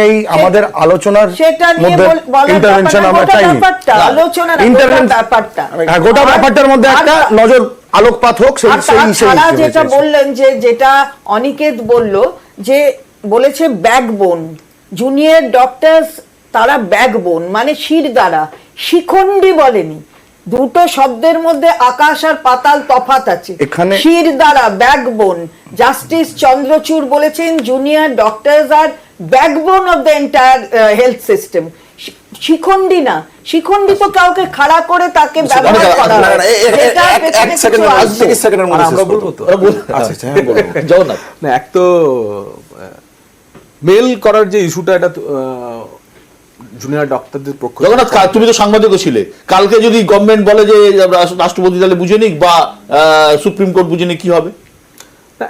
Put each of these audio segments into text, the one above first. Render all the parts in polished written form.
এই আমাদের আলোচনার মধ্যে ইন্টারভেনশন আমরা চাইনি। গোটা ব্যাপারটার মধ্যে একটা নজর আলোকপাত হোক। তারা যেটা বললেন, যে যেটা অনিকেত বলল, যে বলেছে ব্যাকবোন, জুনিয়র ডক্টরস তারা ব্যাকবোন মানে শির দ্বারা, শিখন্ডি বলেনি। দুটো শব্দের মধ্যে আকাশ আর পাতাল তফাৎ আছে। শির দ্বারা, ব্যাকবোন। জাস্টিস চন্দ্রচূড় বলেছেন junior doctors are backbone of the entire health system. Shikhandi না, শিখন্ডি তো কাউকে খাড়া করে তাকে ব্যবহার করা হয়। জগন্নাথ, এক তো মেল করার যে ইস্যুটা, এটা জুনিয়র ডক্টরদের পক্ষ। জগন্নাথ, তুমি তো সাংবাদিকও ছিলে, কালকে যদি গভর্নমেন্ট বলে যে রাষ্ট্রপতি তাহলে বুঝে নিক বা সুপ্রিম কোর্ট বুঝে নিক, কি হবে?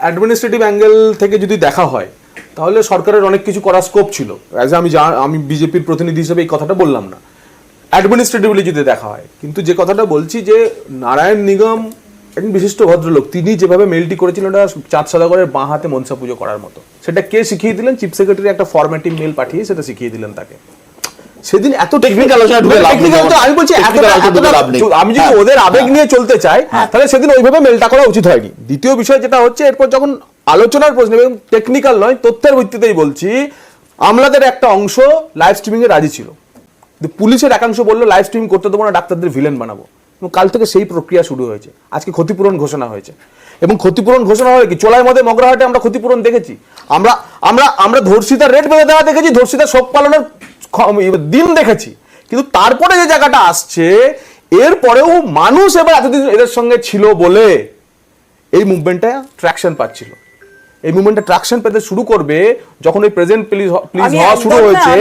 অ্যাডমিনিস্ট্রেটিভ অ্যাঙ্গেল থেকে যদি দেখা হয় তাহলে সরকারের অনেক কিছু করার স্কোপ ছিল। আমি বিজেপির প্রতিনিধি হিসেবে এই কথাটা বললাম না, অ্যাডমিনিস্ট্রেটিভলি যদি দেখা হয়। কিন্তু যে কথাটা বলছি, যে নারায়ণ নিগম একজন বিশিষ্ট ভদ্রলোক, তিনি যেভাবে মেলটি করেছিলেন ওটা চাঁদ সদাগরের বাঁ হাতে মনসা পুজো করার মতো। সেটা কে শিখিয়ে দিলেন? চিফ সেক্রেটারি একটা ফরম্যাটিভ মেল পাঠিয়ে সেটা শিখিয়ে দিলেন তাকে। সেদিন এত টেকনিক্যাল আলোচনা, আমি বলছি আমি যদি ওদের আবেগ নিয়ে চলতে চাই তাহলে সেদিন ওইভাবে মেলটা করা উচিত হয়নি। দ্বিতীয় বিষয় যেটা হচ্ছে, এরপর যখন আলোচনার প্রশ্ন, এবং টেকনিক্যাল নয় তথ্যের ভিত্তিতেই বলছি, আমলাদের একটা অংশ লাইভ স্ট্রিমিং এ রাজি ছিল, পুলিশের একাংশ বললো লাইভ স্ট্রিম করতে দেবো না, ডাক্তারদের ভিলেন বানাবো। এবং কাল থেকে সেই প্রক্রিয়া শুরু হয়েছে। আজকে ক্ষতিপূরণ ঘোষণা হয়েছে, এবং ক্ষতিপূরণ ঘোষণা হয় কি, চোলাই মধ্যে মগরাহাটে আমরা ক্ষতিপূরণ দেখেছি, আমরা ধর্ষিতার রেট বেঁধে দেওয়া দেখেছি, ধর্ষিতার শোক পালনের দিন দেখেছি। কিন্তু তারপরে যে জায়গাটা আসছে, এরপরেও মানুষ এবার এতদিন এদের সঙ্গে ছিল বলে এই মুভমেন্টটা ট্র্যাকশন পাচ্ছিল। এই মুভমেন্টটা ট্র্যাকশন পেতে শুরু করবে যখন এই প্রেজেন্ট প্লিজ হওয়া শুরু হয়েছে,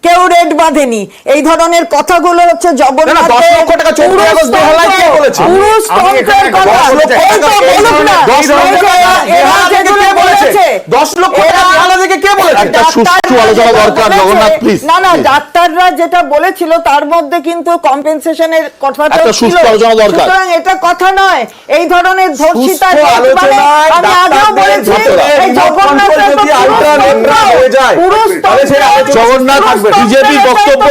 কেউ রেট বাঁধেনি। এই ধরনের কথাগুলো হচ্ছে জগন্নাথ 10 লক্ষ টাকা 14 আগস্ট বেহালায় কে বলেছে? না, ডাক্তাররা যেটা বলেছিল তার মধ্যে কিন্তু কম্পেনসেশনের কথাটা ছিল। সুতরাং এটা কথা নয়, এই ধরনের ধর্ষিতা আমি আগেও বলেছি, এই জগন্নাথ বিজেপি বক্তব্য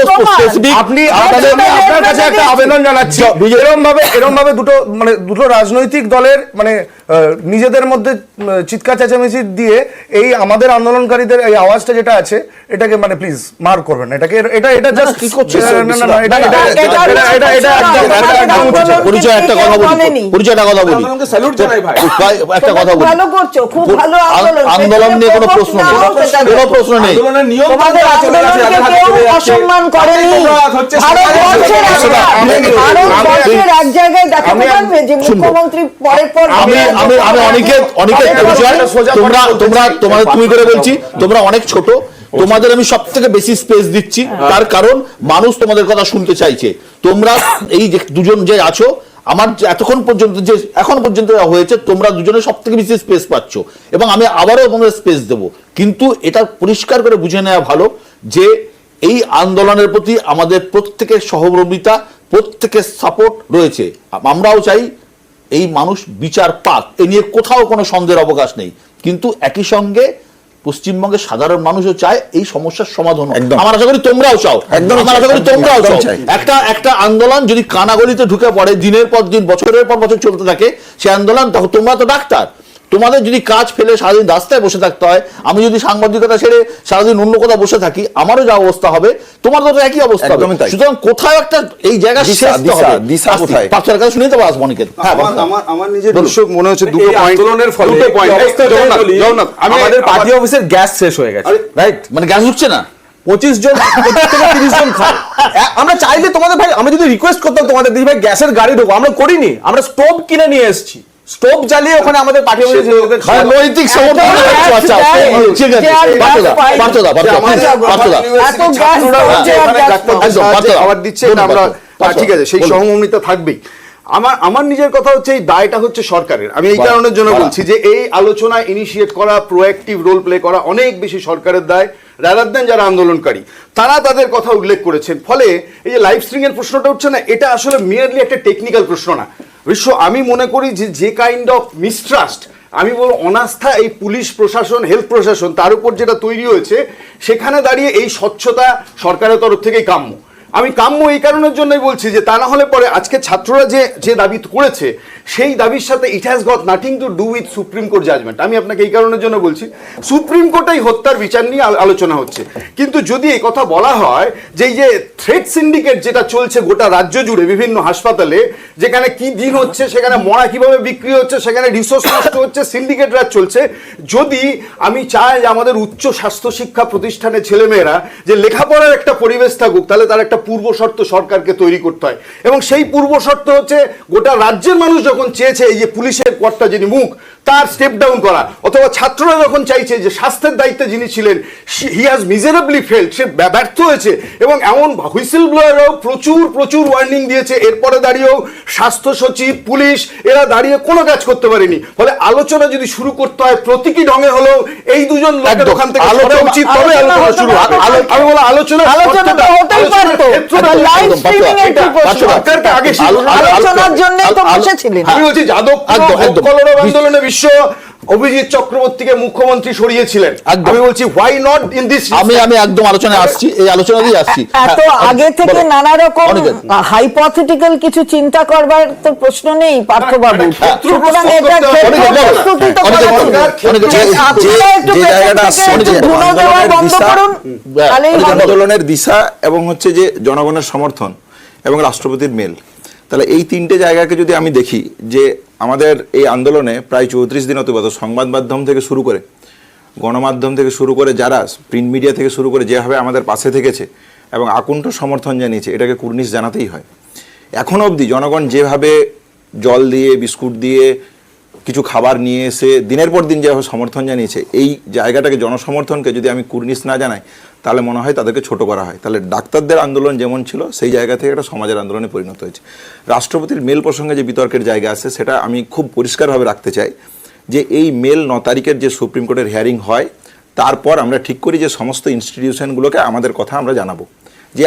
আপনি আপনার কাছে একটা আবেদন জানাচ্ছি, এরকম ভাবে দুটো রাজনৈতিক দলের নিজেদের মধ্যে চিৎকার চেঁচামেচি দিয়ে এই আমাদের আন্দোলনকারীদের এই আওয়াজটা যেটা আছে, এটাকে প্লিজ মার করবেন। এটাকে এটা জাস্ট কি করছে? আন্দোলন নিয়ে কোনো প্রশ্ন নেই, অসম্মান করেনি। এক জায়গায় দেখাতে পারবে যে মুখ্যমন্ত্রী পরের পর তুমি করে বলছি, তোমরা অনেক ছোট, তোমাদের আমি সব থেকে বেশি স্পেস দিচ্ছি, তার কারণ মানুষ তোমাদের কথা শুনতে চাইছে। তোমরা এই যে দুজন যে আছো, আমার এতক্ষণ পর্যন্ত যে এখন পর্যন্ত হয়েছে, তোমরা দুজনে সব থেকে বেশি স্পেস পাচ্ছ, এবং আমি আবারও তোমাদের স্পেস দেব। কিন্তু এটা পরিষ্কার করে বুঝে নেওয়া ভালো যে এই আন্দোলনের প্রতি আমাদের প্রত্যেকের সহমর্মিতা, প্রত্যেকের সাপোর্ট রয়েছে। আমরাও চাই এই মানুষ বিচার পাক, এ নিয়ে কোথাও কোনো সন্দেহের অবকাশ নেই। কিন্তু একই সঙ্গে পশ্চিমবঙ্গের সাধারণ মানুষও চায় এই সমস্যার সমাধান। আমার আশা করি তোমরাও চাও, একটা আন্দোলন যদি কানাগলিতে ঢুকে পড়ে, দিনের পর দিন, বছরের পর বছর চলতে থাকে সে আন্দোলন, তখন তোমরা তো ডাক্তার, তোমাদের যদি কাজ ফেলে সারাদিন রাস্তায় বসে থাকতে হয়, আমি যদি সাংবাদিকতা ছেড়ে সারাদিন অন্য কোথাও বসে থাকি, আমারও যা অবস্থা হবে, তোমাদের তো একই অবস্থা হবে। সুতরাং কোথাও একটা এই জায়গা বাচ্চার কাছে শুনে তো আসবো অনেকে। আমার নিজের দর্শক মনে হচ্ছে দুটো পয়েন্ট, আমাদের পার্টি অফিসের গ্যাস শেষ হয়ে গেছে, রাইট? গ্যাস উঠছে না, 25 জন 30 জন খায়। আমরা চাইলে তোমাদের ভাই, আমরা যদি রিকোয়েস্ট করতাম তোমাদের দিদি ভাই গ্যাসের গাড়ি ঢোকো, আমরা করিনি। আমরা স্টোভ কিনে নিয়ে এসেছি, স্টোভ জ্বালিয়ে ওখানে আমাদের পার্টি নৈতিক ঠিক আছে, সেই সহমর্মিতা থাকবেই। আমার নিজের কথা হচ্ছে, এই দায়টা হচ্ছে সরকারের। আমি এই কারণের জন্য বলছি যে এই আলোচনা ইনিশিয়েট করা, প্রোঅ্যাক্টিভ রোল প্লে করা অনেক বেশি সরকারের দায়, রাদার দেন যারা আন্দোলনকারী তারা তাদের কথা উল্লেখ করেছেন। ফলে এই যে লাইভ স্ট্রিমিং এর প্রশ্নটা উঠছে না, এটা আসলে মেয়ারলি একটা টেকনিক্যাল প্রশ্ন না। বিশ্ব আমি মনে করি যে যে কাইন্ড অফ মিসট্রাস্ট, আমি বলবো অনাস্থা এই পুলিশ প্রশাসন, হেলথ প্রশাসন তার উপর যেটা তৈরি হয়েছে, সেখানে দাঁড়িয়ে এই স্বচ্ছতা সরকারের তরফ থেকেই কাম্য। আমি কাম্য এই কারণের জন্যই বলছি যে তা না হলে পরে আজকে ছাত্ররা যে দাবি করেছে সেই দাবির সাথে it has got nothing to do with supreme court judgment. আমি আপনাকে এই কারণের জন্য বলছি, সুপ্রিম কোর্টেই হত্যার বিচার নিয়ে আলোচনা হচ্ছে, কিন্তু যদি এই কথা বলা হয় যে এই যে থ্রেড সিন্ডিকেট যেটা চলছে গোটা রাজ্য জুড়ে বিভিন্ন হাসপাতালে, যেখানে কি দিন হচ্ছে, সেখানে মরা কিভাবে বিক্রি হচ্ছে, সেখানে রিসোর্স নষ্ট হচ্ছে, সিন্ডিকেট রাজ চলছে, যদি আমি চাই যে আমাদের উচ্চ স্বাস্থ্য শিক্ষা প্রতিষ্ঠানে ছেলেমেয়েরা যে লেখাপড়ার একটা পরিবেশ থাকুক, তাহলে তার একটা পূর্ব শর্ত সরকারকে তৈরি করতে হয়, এবং সেই পূর্ব শর্ত হচ্ছে গোটা রাজ্যের মানুষ যখন চেয়েছে এই যে পুলিশের কর্তা যিনি মুখ তার স্টেপ ডাউন করা, অথবা ছাত্ররা যখন চাইছে যে স্বাস্থ্যের দায়িত্বে যিনি ছিলেন হি হ্যাজ মিজারেবলি ফেল্ড, সে ব্যর্থ হয়েছে, এবং এমন হুইসেল ব্লোয়ারও প্রচুর ওয়ার্নিং দিয়েছে, এরপরে দাঁড়িয়েও স্বাস্থ্য সচিব, পুলিশ এরা দাঁড়িয়ে কোনো কাজ করতে পারেনি। ফলে আলোচনা যদি শুরু করতে হয় প্রতীকী ঢঙে হলেও এই দুজন লোকের ওখান থেকে সরা উচিত, তবে আলোচনা শুরু হয়। আমি বলা আলোচনা তো হতেই পারতো, লাইভ স্ট্রিমিং এর কি প্রশ্ন? সরকারকে আগে আলোচনার জন্যই তো বসেছিলেন। আমি বলছি যাদবপুর কলরব আন্দোলনে বিশ্ব অভিজিৎ চক্রবর্তীকে মুখ্যমন্ত্রী সরিয়েছিলেন, আমি বলছি হোয়াই নট ইন দিস। আমি সুপ্রিম আলোচনায় আসছি, এই আলোচনাতেই আসছি। এত আগে থেকে নানা রকম হাইপোথেটিক্যাল কিছু চিন্তা করবার তো প্রশ্ন নেই পার্থবাবু, সুতরাং এটা প্রস্তুতি তো করা ছিল। আপনারা একটু ধুনো দেওয়া বন্ধ করুন, তাহলেই হবে। আন্দোলনের দিশা এবং হচ্ছে যে জনগণের সমর্থন এবং রাষ্ট্রপতির মেল, তাহলে এই তিনটে জায়গাকে যদি আমি দেখি, যে আমাদের এই আন্দোলনে প্রায় 34 দিন অতিবাহিত, সংবাদ মাধ্যম থেকে শুরু করে, গণমাধ্যম থেকে শুরু করে, যারা প্রিন্ট মিডিয়া থেকে শুরু করে যেভাবে আমাদের পাশে থেকেছে এবং আকুণ্ঠ সমর্থন জানিয়েছে, এটাকে কুর্নিশ জানাতেই হয়। এখনো অবধি জনগণ যেভাবে জল দিয়ে, বিস্কুট দিয়ে, কিছু খাবার নিয়ে এসে দিনের পর দিন যেভাবে সমর্থন জানিয়েছে, এই জায়গাটাকে, জনসমর্থনকে যদি আমি কুর্নিশ না জানাই, তাহলে মনে হয় তাদেরকে ছোট করা হয়। তাহলে ডাক্তারদের আন্দোলন যেমন ছিল, সেই জায়গা থেকে একটা সমাজের আন্দোলনে পরিণত হয়েছে। রাষ্ট্রপতির মেল প্রসঙ্গে যে বিতর্কের জায়গা আছে, সেটা আমি খুব পরিষ্কারভাবে রাখতে চাই, যে এই মেল 9 তারিখের যে সুপ্রিম কোর্টের হিয়ারিং হয়, তারপর আমরা ঠিক করি যে সমস্ত ইনস্টিটিউশনগুলোকে আমাদের কথা আমরা জানাবো, যে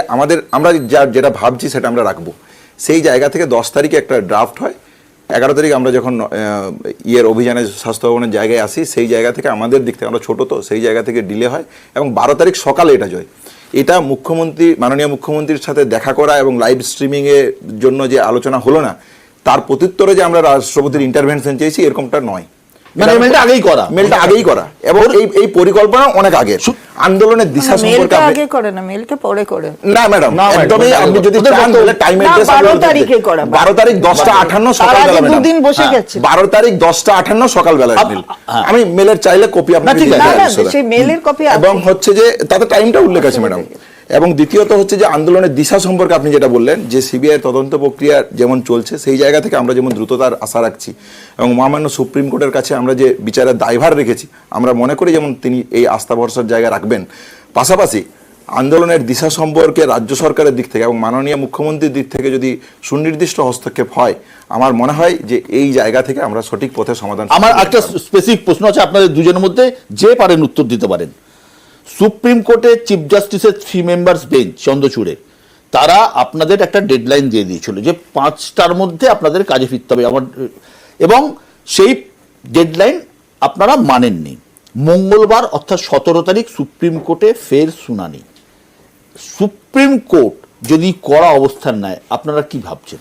আমরা যেটা ভাবছি সেটা আমরা রাখবো। সেই জায়গা থেকে 10 তারিখে একটা ড্রাফট হয়, 11 তারিখ আমরা যখন অভিযানে স্বাস্থ্য ভবনের জায়গায় আসি, সেই জায়গা থেকে আমাদের দিক থেকে, আমরা ছোটো তো, সেই জায়গা থেকে ডিলে হয়, এবং 12 তারিখ সকালে এটা জয়। এটা মাননীয় মুখ্যমন্ত্রীর সাথে দেখা করা এবং লাইভ স্ট্রিমিংয়ের জন্য যে আলোচনা হলো না, তার প্রত্যুত্তরে যে আমরা রাষ্ট্রপতির ইন্টারভেনশন চেয়েছি, এরকমটা নয়। মানে মেলটা আগেই করা এবং এই পরিকল্পনা অনেক আগে। আন্দোলনের দিশা সম্পর্কে আগে করে না, মেলকে পরে করে না ম্যাডাম, একদমই আপনি যদি চান তাহলে টাইম অ্যাড্রেস 12 তারিখে করা, 12 তারিখ 10:58 সকালবেলা, ম্যাডাম দুদিন বসে গেছে। 12 তারিখ 10:58 সকালবেলা মেল। আমি মেলের চাইলে কপি আপনাকে দিতে পারি, সেই মেলের কপি এবং হচ্ছে যে তাতে টাইমটা উল্লেখ আছে ম্যাডাম। এবং দ্বিতীয়ত হচ্ছে যে আন্দোলনের দিশা সম্পর্কে আপনি যেটা বললেন, যে সিবিআই তদন্ত প্রক্রিয়া যেমন চলছে, সেই জায়গা থেকে আমরা যেমন দ্রুততার আশা রাখছি, এবং মহামান্য সুপ্রিম কোর্টের কাছে আমরা যে বিচারের দায়ভার রেখেছি, আমরা মনে করি যেমন তিনি এই আস্থা ভরসার জায়গা রাখবেন। পাশাপাশি আন্দোলনের দিশা সম্পর্কে রাজ্য সরকারের দিক থেকে এবং মাননীয় মুখ্যমন্ত্রীর দিক থেকে যদি সুনির্দিষ্ট হস্তক্ষেপ হয়, আমার মনে হয় যে এই জায়গা থেকে আমরা সঠিক পথে সমাধান। আমার একটা স্পেসিফিক প্রশ্ন আছে, আপনাদের দুজনের মধ্যে যে পারেন উত্তর দিতে পারেন। সুপ্রিম কোর্টে চিফ জাস্টিসের 3 মেম্বার্স বেঞ্চ চন্দ্রচূড়ে, তারা আপনাদের একটা ডেডলাইন দিয়ে দিয়েছিল যে 5টার মধ্যে আপনাদের কাজে ফিরতে হবে, এবং সেই ডেডলাইন আপনারা মানেননি। মঙ্গলবার অর্থাৎ 17 তারিখ সুপ্রিম কোর্টে ফের শুনানি। সুপ্রিম কোর্ট যদি কড়া অবস্থান নেয়, আপনারা কি ভাবছেন?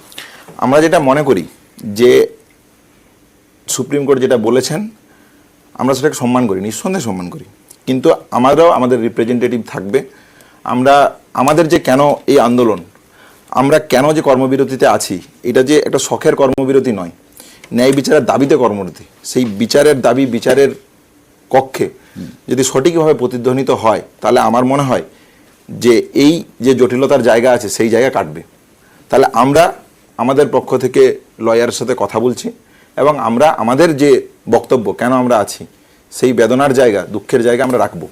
আমরা যেটা মনে করি যে সুপ্রিম কোর্ট যেটা বলেছেন, আমরা সেটাকে সম্মান করি, নিঃসন্দেহে সম্মান করি, কিন্তু আমাদের রিপ্রেজেন্টেটিভ থাকবে। আমাদের যে কেন এই আন্দোলন, আমরা কেন যে কর্মবিরতিতে আছি, এটা যে একটা শখের কর্মবিরতি নয়, ন্যায় বিচারের দাবিতে কর্মবিরতি। সেই বিচারের দাবি, বিচারের কক্ষে যদি সঠিকভাবে প্রতিধ্বনিত হয়, তাহলে আমার মনে হয় যে এই যে জটিলতার জায়গা আছে, সেই জায়গা কাটবে। তাহলে আমরা আমাদের পক্ষ থেকে লয়ারের সাথে কথা বলছি, এবং আমরা আমাদের যে বক্তব্য, কেন আমরা আছি, সেই বেদনার জায়গা, দুঃখের জায়গা আমরা রাখবো।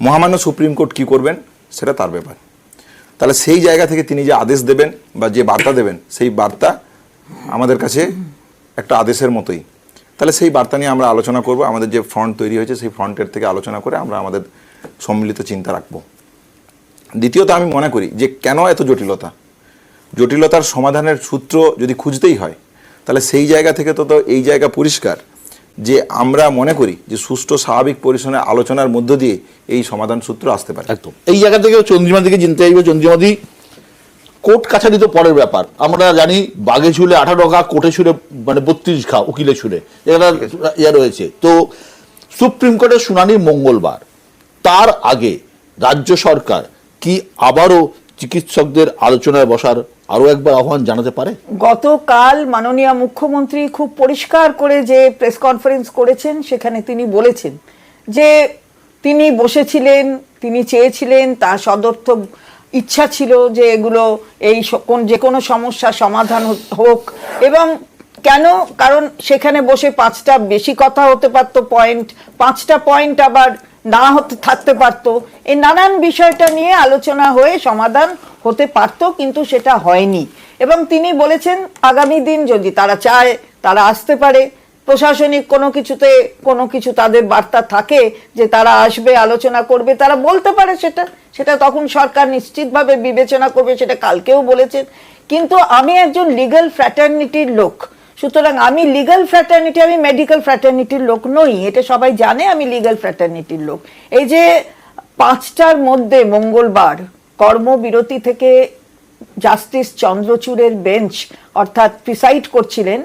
মহামান্য সুপ্রিম কোর্ট কি করবেন সেটা তার ব্যাপার। তাহলে সেই জায়গা থেকে তিনি যে আদেশ দেবেন বা যে বার্তা দেবেন, সেই বার্তা আমাদের কাছে একটা আদেশের মতোই। তাহলে সেই বার্তা নিয়ে আমরা আলোচনা করব, আমাদের যে ফ্রন্ট তৈরি হয়েছে সেই ফ্রন্টের থেকে আলোচনা করে আমরা আমাদের সম্মিলিত চিন্তা রাখবো। দ্বিতীয়ত আমি মনে করি যে কেন এত জটিলতার সমাধানের সূত্র যদি খুঁজতেই হয়, তাহলে সেই জায়গা থেকে তো এই জায়গা পরিষ্কার যে আমরা মনে করি যে সুষ্ঠু স্বাভাবিক পরিসরে আলোচনার মধ্য দিয়ে এই সমাধান সূত্র আসতে পারে। একদম এই জায়গা থেকে চন্দ্রিমা দিকে চিনতে চাইবে। চন্দ্রিমাদি, কোর্ট কাছারি তো পরের ব্যাপার, আমরা জানি বাঘে ছুলে 18 ঘা, কোর্টে ছুলে মানে 32 ঘা, উকিলে ছুলে এটা রয়েছে। তো সুপ্রিম কোর্টের শুনানি মঙ্গলবার, তার আগে রাজ্য সরকার কি আবারও চিকিৎসকদের আলোচনায় বসার আরো একবার আহ্বান জানাতে পারে? গতকাল মাননীয় মুখ্যমন্ত্রী খুব পরিষ্কার করে যে প্রেস কনফারেন্স করেছেন সেখানে তিনি বলেছেন যে তিনি বসেছিলেন, তিনি চেয়েছিলেন, তার সদর্থক ইচ্ছা ছিল যে এগুলো যে কোনো সমস্যার সমাধান হোক। এবং কেন? কারণ সেখানে বসে 5টা বেশি কথা হতে পারতো, 5টা পয়েন্ট আবার না থাকতে পারতো, এই নানান বিষয়টা নিয়ে আলোচনা হয়ে সমাধান হতে পারতো, কিন্তু সেটা হয়নি। এবং তিনি বলেছেন আগামী দিন যদি তারা চায় তারা আসতে পারে, প্রশাসনিক কোনো কিছু তাদের বার্তা থাকে যে তারা আসবে, আলোচনা করবে, তারা বলতে পারে সেটা তখন সরকার নিশ্চিতভাবে বিবেচনা করবে, সেটা কালকেও বলেছেন। কিন্তু আমি একজন লিগ্যাল ফ্র্যাটার্নিটির লোক, সুতরাং আমি লিগ্যাল ফ্র্যাটার্নিটি, আমি মেডিকেল ফ্র্যাটার্নিটির লোক নই, এটা সবাই জানে আমি লিগ্যাল ফ্র্যাটার্নিটির লোক। এই যে 5টার মধ্যে মঙ্গলবার কর্মবিরতি থেকে জাস্টিস চন্দ্রচূড়ের বেঞ্চ, অর্থাৎ প্রিসাইড করছিলেন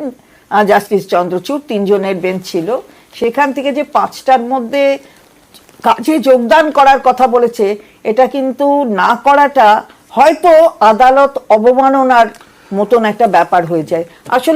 জাস্টিস চন্দ্রচূড়, 3 জনের বেঞ্চ ছিল, সেখান থেকে যে 5টার মধ্যে কাজে যোগদান করার কথা বলেছে, এটা কিন্তু না করাটা হয়তো আদালত অবমাননার মতন একটা ব্যাপার হয়ে যায়। আসলে